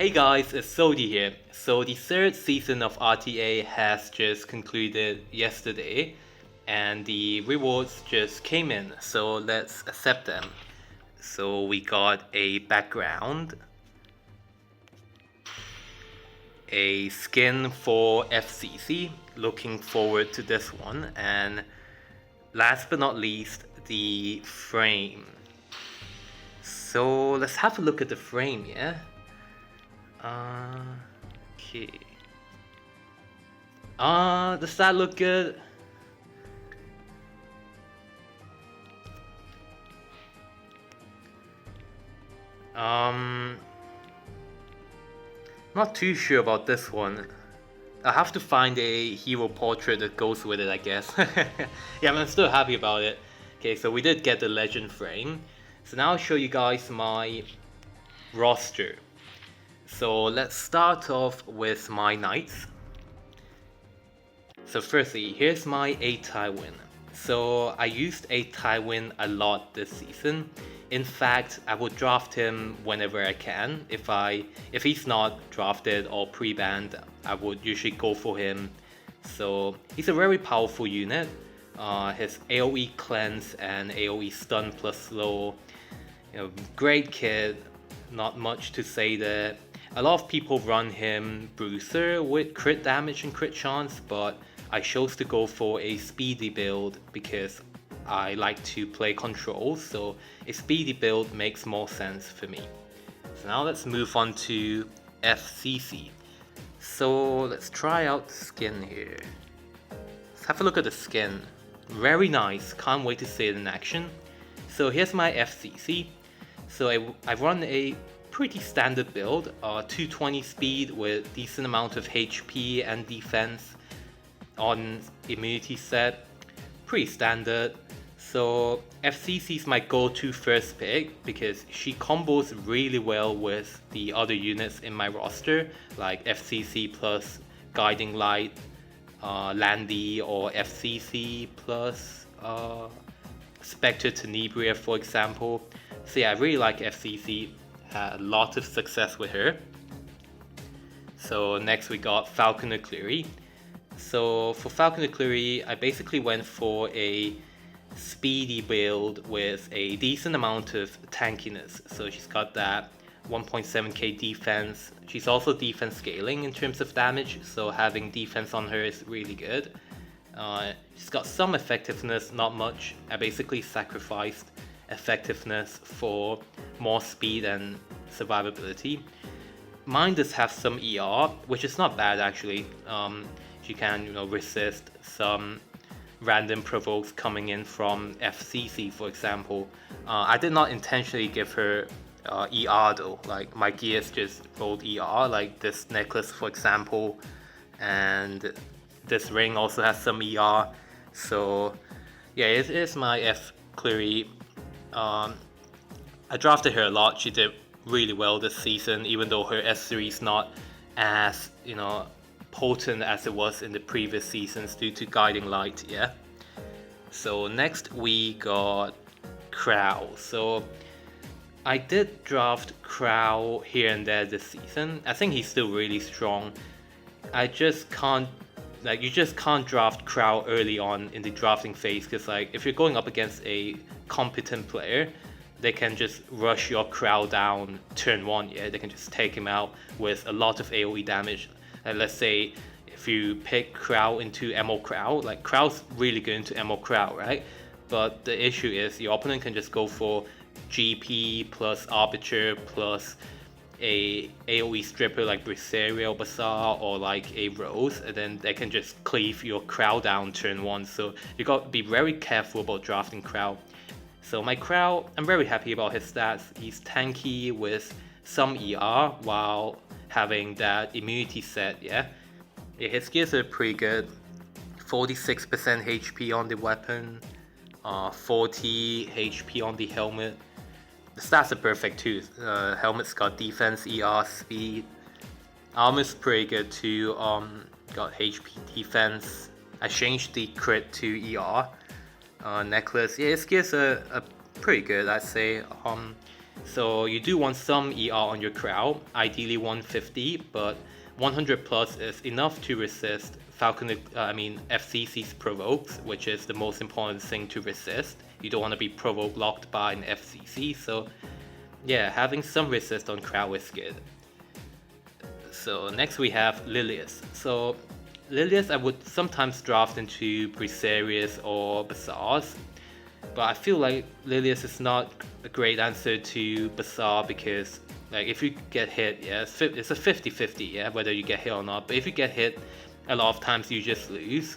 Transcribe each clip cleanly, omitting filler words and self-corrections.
Hey guys, it's Zodi here. So the third season of RTA has just concluded yesterday and the rewards just came in, so let's accept them. So we got a background, a skin for FCC, looking forward to this one, and last but not least, the frame. So let's have a look at the frame, yeah? Okay. Does that look good? Not too sure about this one. I have to find a hero portrait that goes with it, I guess. Yeah, I'm still happy about it. Okay, so we did get the legend frame. So now I'll show you guys my roster. So let's start off with my knights. So firstly, here's my a Tywin. So I used a Tywin a lot this season. In fact, I would draft him whenever I can. If he's not drafted or pre-banned, I would usually go for him. So he's a very powerful unit. His AoE cleanse and AoE stun plus slow. Great kid. Not much to say there. A lot of people run him Bruiser with crit damage and crit chance, but I chose to go for a speedy build because I like to play control, so a speedy build makes more sense for me. So now let's move on to FCC. So let's try out the skin here. Let's have a look at the skin. Very nice, can't wait to see it in action. So here's my FCC. So I run a pretty standard build, 220 speed with decent amount of HP and defense on immunity set, pretty standard. So FCC is my go-to first pick because she combos really well with the other units in my roster, like FCC plus Guiding Light, Landy, or FCC plus f.tenebria, for example. So yeah, I really like FCC. Had a lot of success with her. So next we got Falconer Cleary. So for Falconer Cleary, I basically went for a speedy build with a decent amount of tankiness. So she's got that 1.7k defense. She's also defense scaling in terms of damage, so having defense on her is really good. She's got some effectiveness, not much. I basically sacrificed effectiveness for more speed and survivability. Mine does have some ER, which is not bad actually. She can, resist some random provokes coming in from FCC, for example. I did not intentionally give her ER though. Like my gears just rolled ER, like this necklace, for example, and this ring also has some ER. So yeah, it is my F Cleary. I drafted her a lot. She did really well this season, even though her S3 is not as potent as it was in the previous seasons due to Guiding Light. Yeah. So next we got Crowl. So I did draft Crowl here and there this season. I think he's still really strong. I just can't. You just can't draft Crowl early on in the drafting phase because if you're going up against a competent player, they can just rush your Crowl down turn 1, yeah? They can just take him out with a lot of AoE damage. And let's say if you pick Crowl into MO Crowl, Crowl's really good into MO Crowl, right? But the issue is your opponent can just go for GP plus Arbiter plus a AoE stripper like Briseria, Bazaar, or a Rose, and then they can just cleave your Crowl down turn 1. So you got to be very careful about drafting Crowl. So my Crowl, I'm very happy about his stats. He's tanky with some ER while having that immunity set, yeah? His skills are pretty good. 46% HP on the weapon, 40 HP on the helmet. The stats are perfect too. Helmet's got defense, ER, speed. Armor's pretty good too. Got HP, defense. I changed the crit to ER. Necklace, yeah, his skills are pretty good, I'd say. So you do want some ER on your Crowl, ideally 150, but 100 plus is enough to resist FCC's provokes, which is the most important thing to resist. You don't want to be provoke locked by an FCC, so yeah, having some resist on Crowl is good. So next we have Lilius. So Lilius I would sometimes draft into Bracerius or Bazaars, but I feel like Lilius is not a great answer to Bazaar because like if you get hit, yeah, it's a 50-50, yeah, whether you get hit or not. But if you get hit, a lot of times you just lose.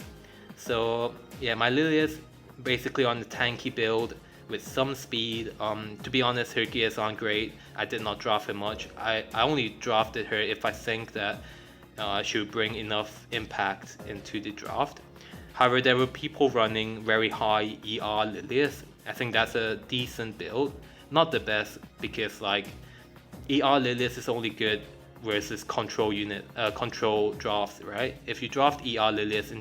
So yeah, my Lilius basically on the tanky build with some speed. To be honest, her gears aren't great. I did not draft her much. I only drafted her if I think that she would bring enough impact into the draft. However, there were people running very high ER Lilius. I think that's a decent build. Not the best because like ER Lilius is only good versus control drafts, right? If you draft ER Lilius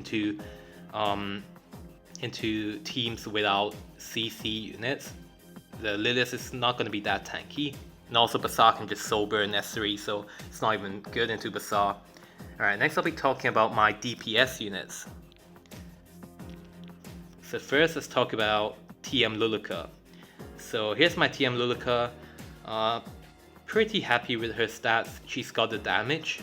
into teams without CC units, the Lilius is not going to be that tanky. And also Bazaar can just soul burn S3, so it's not even good into Bazaar. Alright, next I'll be talking about my DPS units. So first let's talk about TM Luluka. So here's my TM Luluka. Pretty happy with her stats. She's got the damage.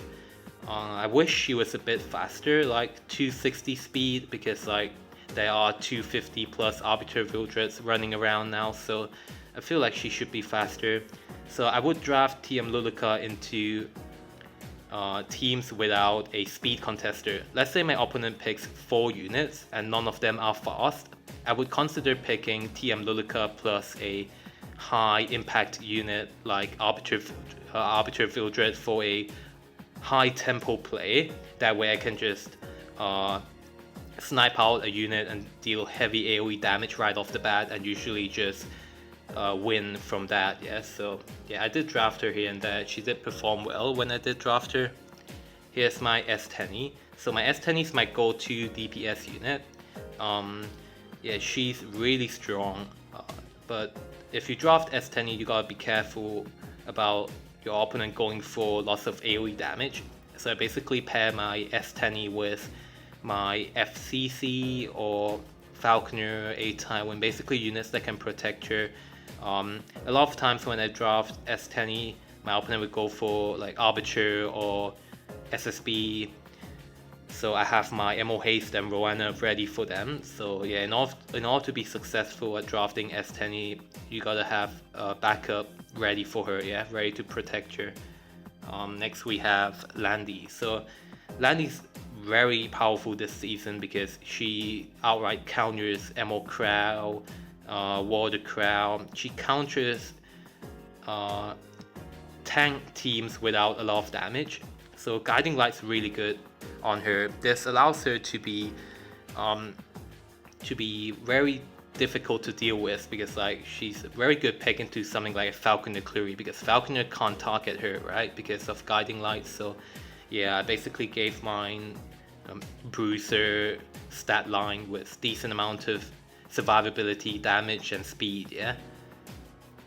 I wish she was a bit faster, like 260 speed, because like there are 250 plus Arbiter Vildreds running around now, so I feel like she should be faster. So I would draft TM Luluka into teams without a speed contester. Let's say my opponent picks 4 units and none of them are fast. I would consider picking TM Luluka plus a high impact unit like Arbiter Vildred for a high tempo play. That way I can just snipe out a unit and deal heavy AoE damage right off the bat and usually just win from that. Yeah, so yeah, I did draft her here and there. She did perform well when I did draft her. Here's my S10E. So my S10E is my go-to DPS unit. Yeah, she's really strong, but if you draft S10E, you gotta be careful about your opponent going for lots of AoE damage. So I basically pair my S10E with my FCC or Falconer, A-Tywin, basically units that can protect her. A lot of times when I draft S10E, my opponent would go for like Arbiter or SSB. So I have my Mo Haste and Roanna ready for them. So yeah, in order to be successful at drafting S10E, you gotta have a backup ready for her, yeah, ready to protect her. Next we have Landy. So Landy's very powerful this season because she outright counters Mo Crowl, Water Crowl. She counters tank teams without a lot of damage. So Guiding Light's really good on her. This allows her to be very difficult to deal with because like she's a very good pick into something like a Falconer Cleary because Falconer can't target her, right, because of Guiding Light. So yeah, I basically gave mine Bruiser stat line with decent amount of survivability, damage and speed, yeah.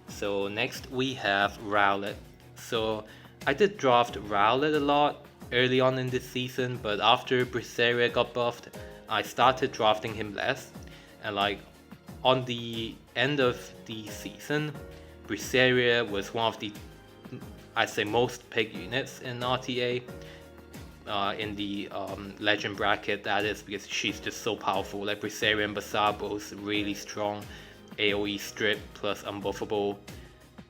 So next we have Rowlet. So I did draft Rowlet a lot early on in this season, but after Braceria got buffed, I started drafting him less. And like on the end of the season, Braceria was one of the, I'd say, most picked units in RTA. In the legend bracket, that is, because she's just so powerful. Like Braceria and Bazaar both really strong AoE strip plus unbuffable.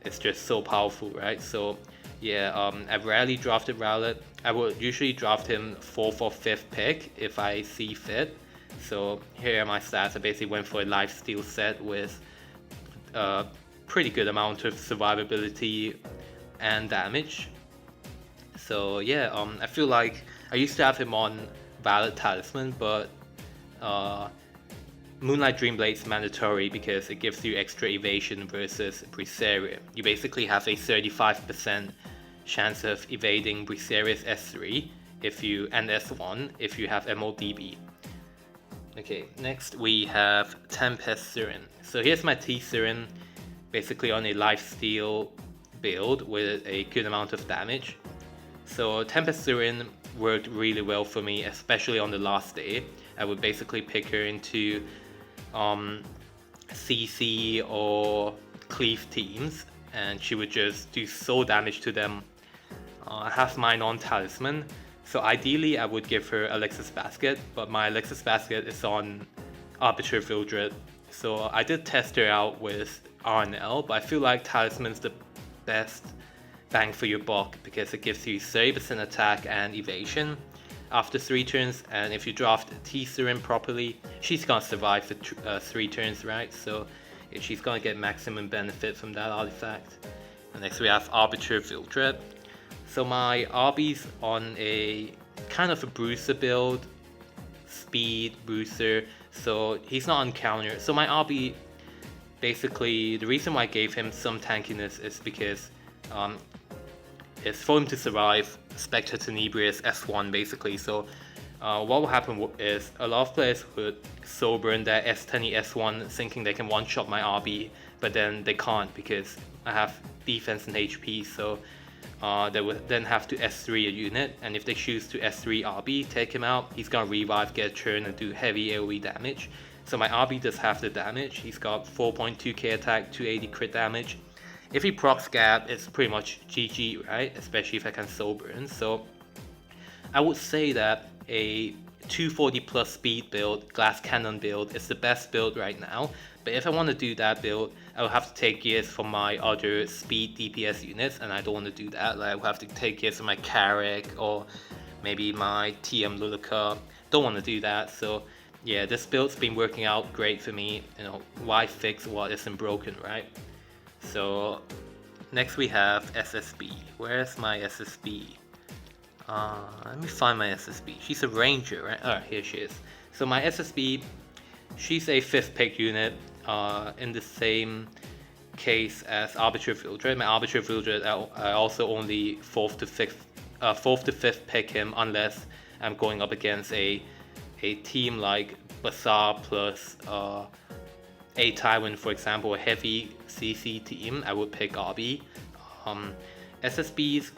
It's just so powerful, right? So yeah, I've rarely drafted Rowlet. I would usually draft him 4th or 5th pick if I see fit. So here are my stats. I basically went for a lifesteal set with a pretty good amount of survivability and damage. So yeah, I feel like I used to have him on Valid Talisman, but Moonlight Dreamblade's mandatory because it gives you extra evasion versus Braceria. You basically have a 35% chance of evading Braceria's S3 and S1 if you have MODB. Okay, next we have Tempest Sirin. So here's my T Sirin. basically on a lifesteal build with a good amount of damage. So Tempest Sirin worked really well for me, especially on the last day. I would basically pick her into CC or Cleave teams, and she would just do so damage to them. I have mine on Talisman, so ideally I would give her Alexis Basket, but my Alexis Basket is on Arbiter Vildred. So I did test her out with RNL, but I feel like Talisman's the best bang for your buck because it gives you 30% attack and evasion after 3 turns, and if you draft T-Sirin properly, she's gonna survive for 3 turns, right? So she's gonna get maximum benefit from that artifact. And next we have Arbiter Vildred. So my Arby's on a kind of a bruiser build, speed bruiser, so he's not on counter. So my Arby, basically the reason why I gave him some tankiness is because it's for him to survive Spectre Tenebria's S1 basically. So what will happen is a lot of players would soul burn their S10 S1 thinking they can one-shot my RB, but then they can't because I have defense and HP, so they would then have to S3 a unit, and if they choose to S3 RB, take him out, he's gonna revive, get a turn and do heavy AoE damage. So my RB does half the damage, he's got 4.2k attack, 280 crit damage. If he procs Gap, it's pretty much GG, right? Especially if I can soul burn. So I would say that a 240 plus speed build, glass cannon build is the best build right now. But if I want to do that build, I will have to take gears from my other speed DPS units, and I don't want to do that. Like I will have to take gears from my Carrick or maybe my TM Lilica. Don't want to do that. So yeah, this build's been working out great for me. You know, why fix what isn't broken, right? So next we have SSB. Where's my SSB? Let me find my SSB. She's a ranger, right? Oh, here she is. So my SSB, she's a 5th pick unit in the same case as Arbiter Vildred. My Arbiter Vildred, I also only 4th to 5th pick him unless I'm going up against a team like Bazaar plus a Tywin, for example, a heavy CC team. I would pick RB. SSB's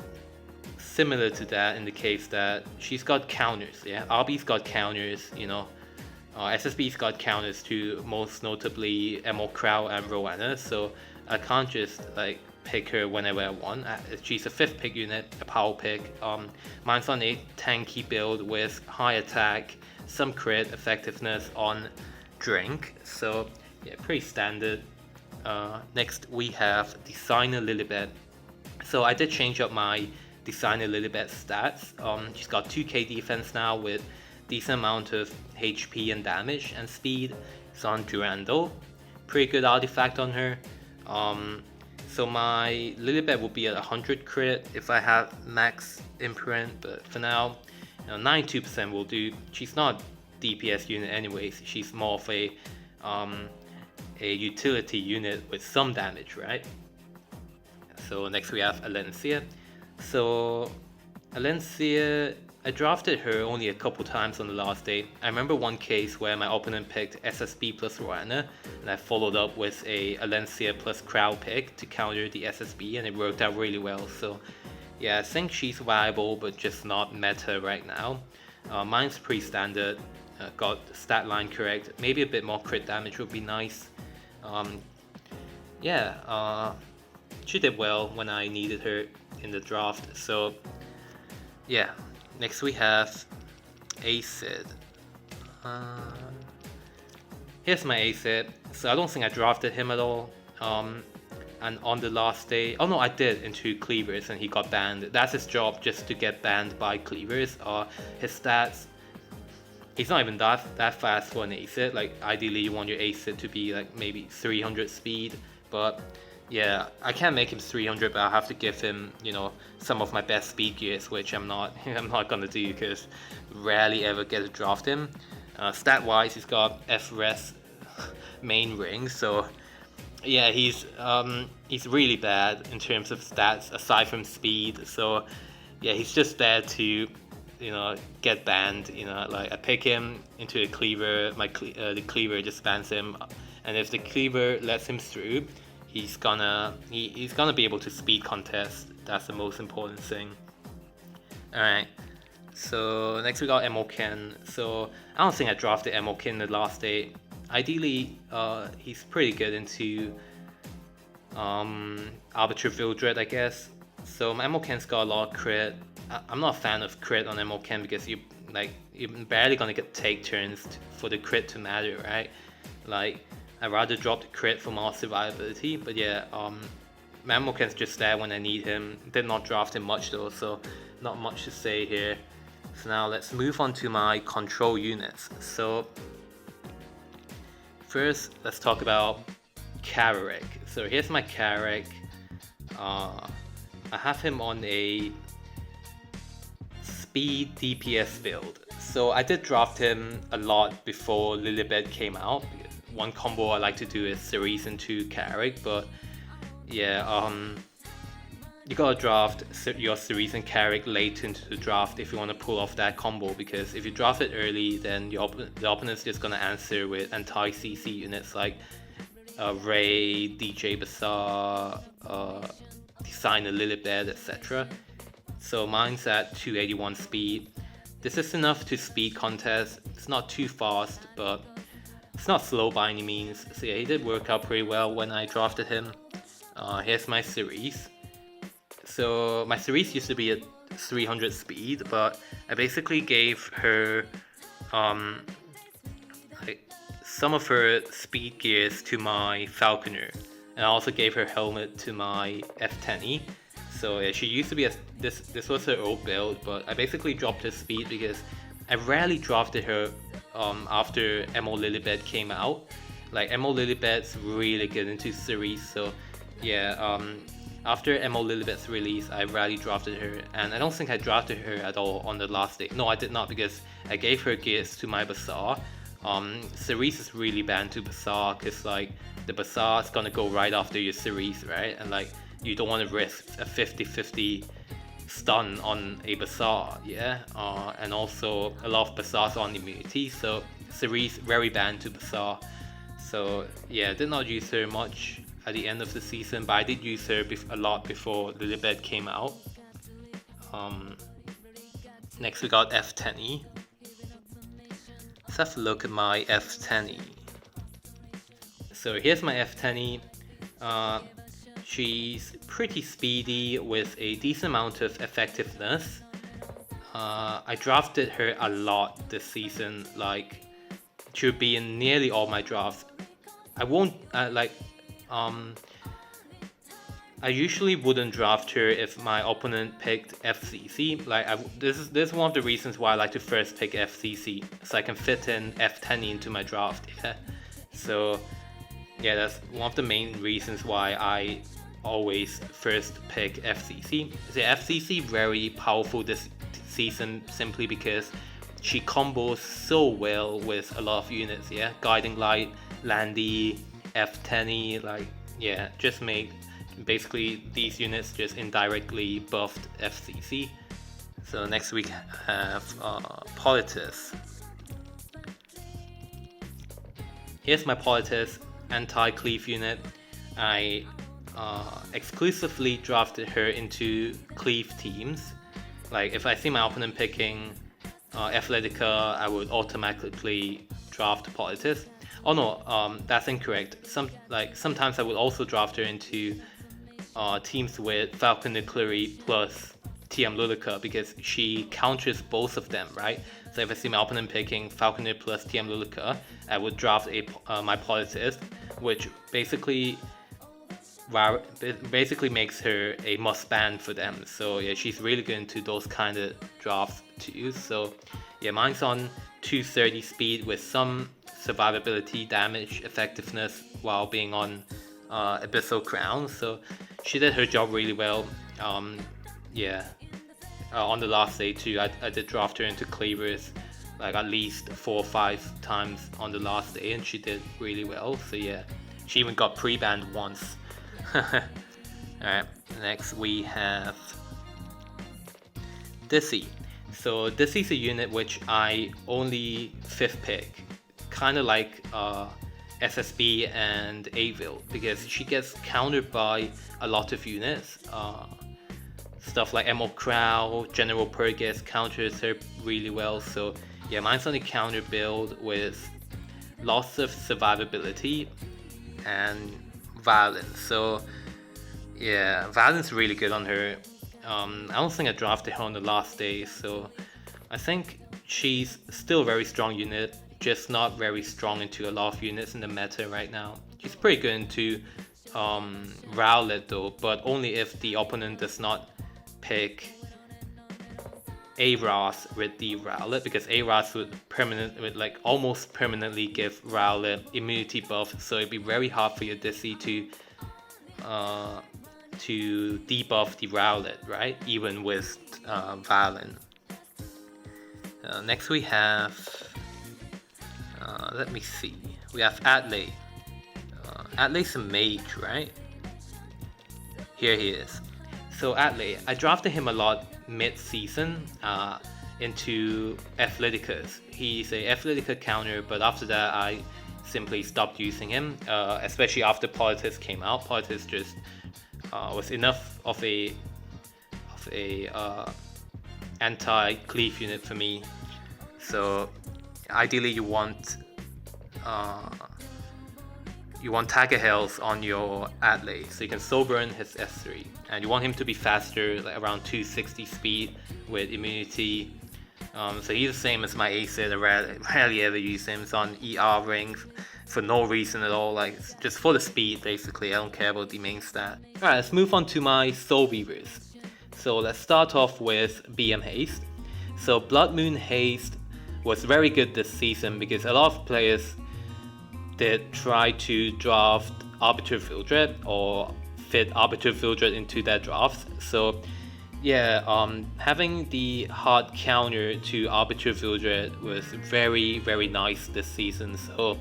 similar to that in the case that she's got counters. Yeah, RB's got counters, you know. SSB's got counters to most notably Crowl and Rowlet, so I can't just like pick her whenever I want. She's a 5th pick unit, a power pick. Mine's on a tanky build with high attack, some crit effectiveness on drink, so yeah, pretty standard. Next we have Designer Lilibet. So I did change up my Designer Lilibet stats. She's got 2k defense now with decent amount of HP and damage and speed. It's on Durando. Pretty good artifact on her. So my Lilibet will be at 100 crit if I have max imprint, but for now, 92% will do. She's not DPS unit anyways. She's more of a utility unit with some damage, right? So next we have Alencia. So Alencia, I drafted her only a couple times on the last day. I remember one case where my opponent picked SSB plus Rowlet, and I followed up with a Alencia plus Crowl pick to counter the SSB, and it worked out really well. So yeah, I think she's viable, but just not meta right now. Mine's pretty standard, got the stat line correct. Maybe a bit more crit damage would be nice. She did well when I needed her in the draft. So yeah, next we have Acid. Here's my Acid. So I don't think I drafted him at all. And on the last day, oh no, I did into Cleavers and he got banned. That's his job, just to get banned by Cleavers. His stats, he's not even that fast for an Acid. Like ideally you want your Acid to be like maybe 300 speed, but yeah, I can't make him 300, but I'll have to give him, some of my best speed gears, which I'm not gonna do because rarely ever get to draft him. Stat wise, he's got F-Res main ring, so yeah, he's really bad in terms of stats aside from speed. So yeah, he's just there to get banned. Like I pick him into a cleaver, the cleaver just bans him, and if the cleaver lets him through, he's gonna be able to speed contest. That's the most important thing. Alright, so next we got Emoken. So I don't think I drafted Emoken in the last day. Ideally, he's pretty good into Arbiter Vildred, I guess. So my Emoken's got a lot of crit. I'm not a fan of crit on Emoken because you're barely gonna take turns for the crit to matter, right? Like, I'd rather drop the crit for more survivability. But yeah, my Emoken's just there when I need him. Did not draft him much though, so not much to say here. So now let's move on to my control units. So first, let's talk about Carrick. So here's my Carrick. I have him on a speed DPS build. So I did draft him a lot before Lilibet came out. One combo I like to do is Cerise into Carrick, but yeah, you gotta draft your Cerise and Carrick late into the draft if you want to pull off that combo, because if you draft it early, then the opponent's just gonna answer with anti-CC units like Ray, DJ Bazaar, Designer Lilibet, etc. So mine's at 281 speed. This is enough to speed contest. It's not too fast, but it's not slow by any means. So yeah, he did work out pretty well when I drafted him. Here's my Cerise. So my Cerise used to be at 300 speed, but I basically gave her some of her speed gears to my Falconer, and I also gave her helmet to my f.tenebria. So yeah, she used to be this was her old build, but I basically dropped her speed because I rarely drafted her after Emo Lilibet came out. Like, Emo Lilibet's really good into Cerise, so yeah, after Emo Lilibet's release, I rarely drafted her, and I don't think I drafted her at all on the last day. No, I did not, because I gave her gears to my Bazaar. Cerise is really bad to Bazaar, because like the Bazaar is gonna go right after your Cerise, right? And like, you don't want to risk a 50-50 stun on a Bazaar, yeah? And also a lot of Bazaars on immunity, so Cerise very bad to Bazaar. So yeah, did not use her much at the end of the season, but I did use her a lot before Lilibet came out. Next we got f.tenebria. Let's have a look at my f.tenebria. So here's my f.tenebria. She's pretty speedy with a decent amount of effectiveness. I drafted her a lot this season, like she'll be in nearly all my drafts. I won't I usually wouldn't draft her if my opponent picked FCC. Like, this is one of the reasons why I like to first pick FCC, so I can fit in f.tenebria into my draft. Yeah. So yeah, that's one of the main reasons why I always first pick FCC. The FCC very powerful this season simply because she combos so well with a lot of units. Yeah, Guiding Light, Landy, f.tenebria, like yeah, just make basically these units just indirectly buffed FCC. So next we have Politis. Here's my Politis anti-cleave unit. I exclusively drafted her into cleave teams. Like, if I see my opponent picking Athletica, I would automatically draft Politis. Oh no, that's incorrect. Sometimes I would also draft her into teams with Falconer Cleary plus TM Lilica, because she counters both of them, right? So if I see my opponent picking Falconer plus TM Lilica, I would draft my Politis, which basically makes her a must ban for them. So yeah, she's really good into those kind of drafts too. So yeah, mine's on 230 speed with some survivability, damage, effectiveness while being on Abyssal Crown. So she did her job really well. Yeah, on the last day too, I did draft her into cleavers like at least 4 or 5 times on the last day, and she did really well. So yeah, she even got pre-banned once. Alright, next we have Dissie. So Dissie's a unit which I only 5th pick, kind of like SSB and Avil, because she gets countered by a lot of units. Stuff like Crowl, General Purgus counters her really well. So yeah, mine's on a counter build with lots of survivability and violence. So yeah, violence really good on her. I don't think I drafted her on the last day, so I think she's still a very strong unit, just not very strong into a lot of units in the meta right now. She's pretty good into Rowlet though, but only if the opponent does not pick a.lots with the Rowlet, because a.lots would like almost permanently give Rowlet immunity buff, so it'd be very hard for your Dissie to debuff the Rowlet, right? Even with Violent. Next we have, let me see, we have Atla. Atla's a mage, right? Here he is. So Atla, I drafted him a lot mid-season into Athleticus. He's a Athletica counter, but after that I simply stopped using him, especially after Politis came out. Politis just was enough of a anti-cleave unit for me. So ideally you want Tagger Hells on your Atla, so you can soul burn his S3, and you want him to be faster, like around 260 speed with immunity. So he's the same as my Acid. I rarely ever use him. It's on ER rings for no reason at all, like just for the speed basically. I don't care about the main stat. Alright, let's move on to my Soul Weavers. So let's start off with BM Haste. So Blood Moon Haste was very good this season because a lot of players did try to draft Arbiter Vildred or fit Arbiter Vildred into their drafts. So yeah, having the hard counter to Arbiter Vildred was very, very nice this season. So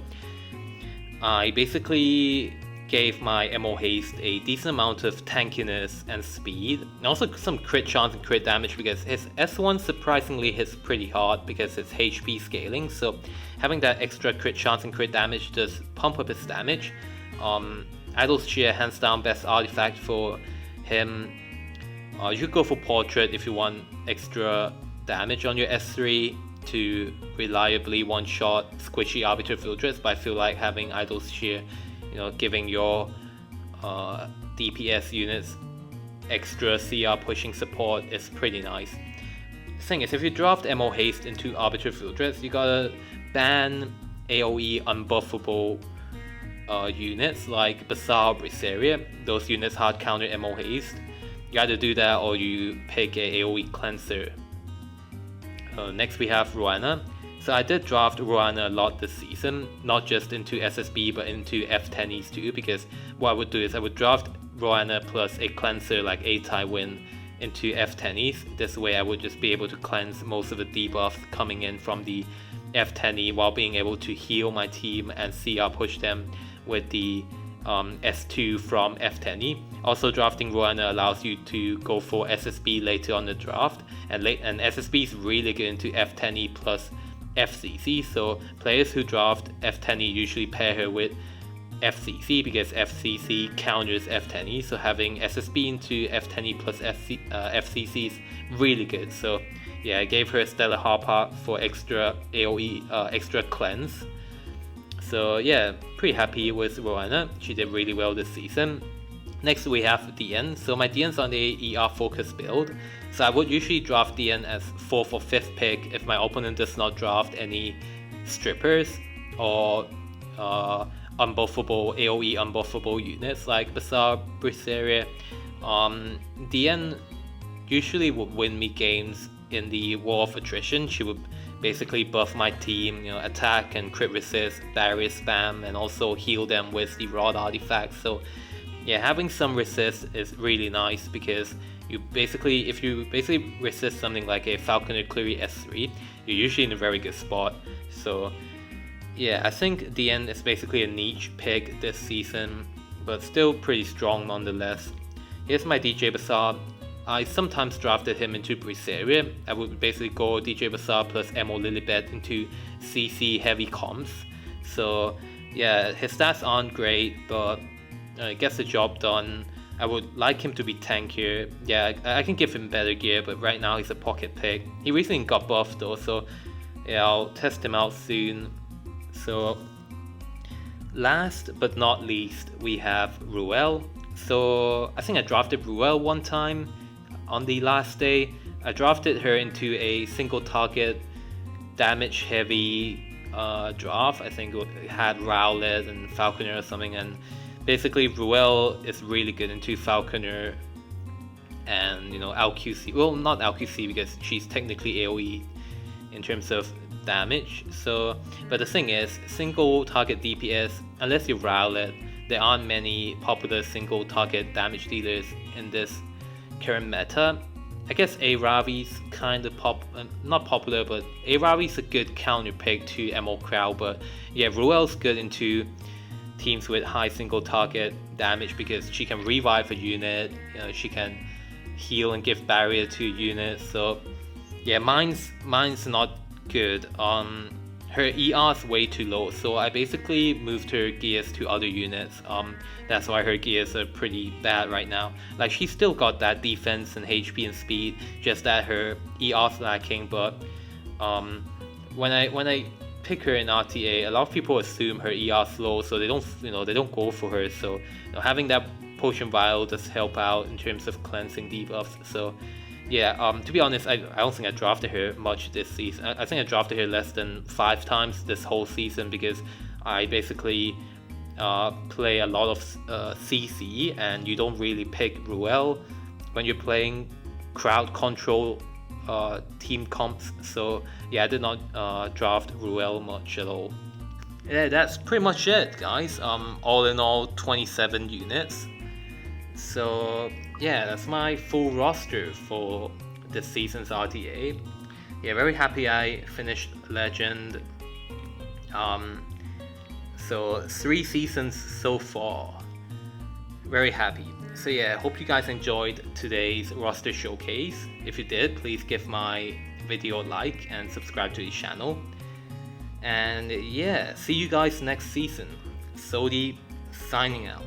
I basically gave my MO Haste a decent amount of tankiness and speed, and also some crit chance and crit damage, because his S1 surprisingly hits pretty hard because it's HP scaling, so having that extra crit chance and crit damage does pump up his damage. Idol's Cheer, hands down best artifact for him. You could go for Portrait if you want extra damage on your S3 to reliably one-shot squishy Arbiter Vildreds, but I feel like having Idol's Cheer, you know, giving your DPS units extra CR pushing support is pretty nice. The thing is, if you draft MO Haste into Arbiter Vildreds, you gotta ban AoE unbuffable units like Bazaar or Briseria. Those units hard counter MO Haste. You either do that or you pick a AoE cleanser. Next we have Roanna. So I did draft Roanna a lot this season, not just into SSB but into f.tenes too, because what I would do is I would draft Roanna plus a cleanser like A-Tai Win into f.tenes. This way I would just be able to cleanse most of the debuffs coming in from the f.tene while being able to heal my team and CR push them with the S2 from f.tene. Also, drafting Roanna allows you to go for SSB later on the draft, and SSB is really good into f.tene plus FCC, so players who draft f.tene usually pair her with FCC because FCC counters f.tene, so having SSB into f.tene plus FCC is really good. So yeah, I gave her a Stellar Harpa for extra AoE, extra cleanse. So yeah, pretty happy with Roanna. She did really well this season. Next we have DN. So my DN's on the ER focus build. So I would usually draft DN as 4th or 5th pick if my opponent does not draft any strippers or unbuffable AoE unbuffable units like Bazaar, Briseria. DN usually would win me games in the War of Attrition. She would basically buff my team, you know, attack and crit resist, barrier spam, and also heal them with the rod artifacts. So yeah, having some resist is really nice because if you basically resist something like a Falconer Cleary S3, you're usually in a very good spot. So yeah, I think DN is basically a niche pick this season, but still pretty strong nonetheless. Here's my DJ Bazaar. I sometimes drafted him into Briseria. I would basically go DJ Bazaar plus MO Lilibet into CC heavy comps. So Yeah, his stats aren't great, but gets the job done. I would like him to be tankier. Yeah, I can give him better gear, but right now he's a pocket pick. He recently got buffed though, so yeah, I'll test him out soon. So last but not least, we have Rowlet. So I think I drafted Rowlet one time on the last day. I drafted her into a single target damage heavy draft. I think it had Rowlet and Falconer or something, and basically Rowlet is really good into Falconer and LQC. Well, not LQC because she's technically AoE in terms of damage. So, but the thing is, single target DPS, unless you're Rowlet, there aren't many popular single target damage dealers in this current meta. I guess Aravi's kind of not popular, but Aravi's a good counter pick to Crowl. But yeah, Rowlet's good into teams with high single target damage because she can revive a unit, she can heal and give barrier to units. So yeah, mine's not good. Her ER's way too low, so I basically moved her gears to other units. That's why her gears are pretty bad right now. Like, she's still got that defense and HP and speed, just that her ER's lacking. But when I pick her in RTA, a lot of people assume her ER's low, so they don't go for her. So having that potion vial does help out in terms of cleansing debuffs. So yeah, to be honest, I don't think I drafted her much this season. I think I drafted her less than 5 times this whole season because I basically play a lot of CC, and you don't really pick Rowlet when you're playing crowd control team comps. So yeah, I did not draft Rowlet much at all. Yeah, that's pretty much it, guys. All in all, 27 units. So yeah, that's my full roster for this season's RTA. Yeah, very happy I finished Legend. So 3 seasons so far. Very happy. So yeah, hope you guys enjoyed today's roster showcase. If you did, please give my video a like and subscribe to the channel. And yeah, see you guys next season. Zodi signing out.